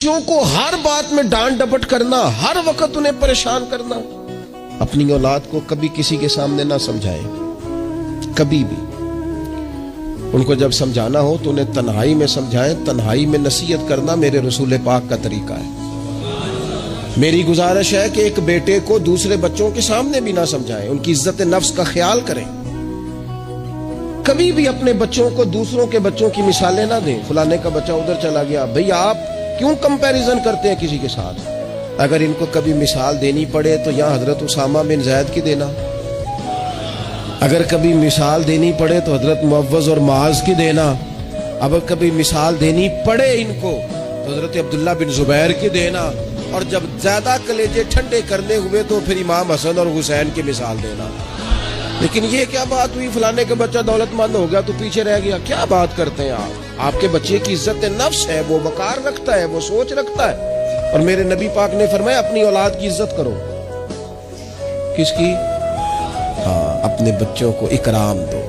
बच्चों को हर बात में डांट डपट करना, हर वक्त उन्हें परेशान करना। अपनी औलाद को कभी किसी के सामने ना समझाएं, कभी भी। उनको जब समझाना हो तो उन्हें तन्हाई में समझाएं। तन्हाई में नसीहत करना मेरे रसूल पाक का तरीका है। मेरी गुजारिश है कि एक बेटे को दूसरे बच्चों के सामने भी ना समझाएं, उनकी इज्जत नफ्स का ख्याल करें। कभी भी अपने बच्चों को दूसरों के बच्चों की मिसालें ना दें। फलाने का बच्चा उधर चला गया, भैया आप क्यों कंपैरिजन करते हैं किसी के साथ? अगर इनको कभी मिसाल देनी पड़े तो यहाँ हजरत उसामा बिन ज़ैद की देना, अगर कभी मिसाल देनी पड़े तो हजरत मुअव्वज़ और मुआज़ की देना, अगर कभी मिसाल देनी पड़े इनको तो हजरत अब्दुल्ला बिन ज़ुबैर की देना, और जब ज्यादा कलेजे ठंडे करने हुए तो फिर इमाम हसन और हुसैन की मिसाल देना। लेकिन ये क्या बात हुई, फलाने का बच्चा दौलतमंद हो गया तो पीछे रह गया? क्या बात करते हैं आप? आपके बच्चे की इज्जत नफ्स है, वो वकार रखता है, वो सोच रखता है। और मेरे नबी पाक ने फरमाया अपनी औलाद की इज्जत करो। किसकी? हाँ, अपने बच्चों को इकराम दो।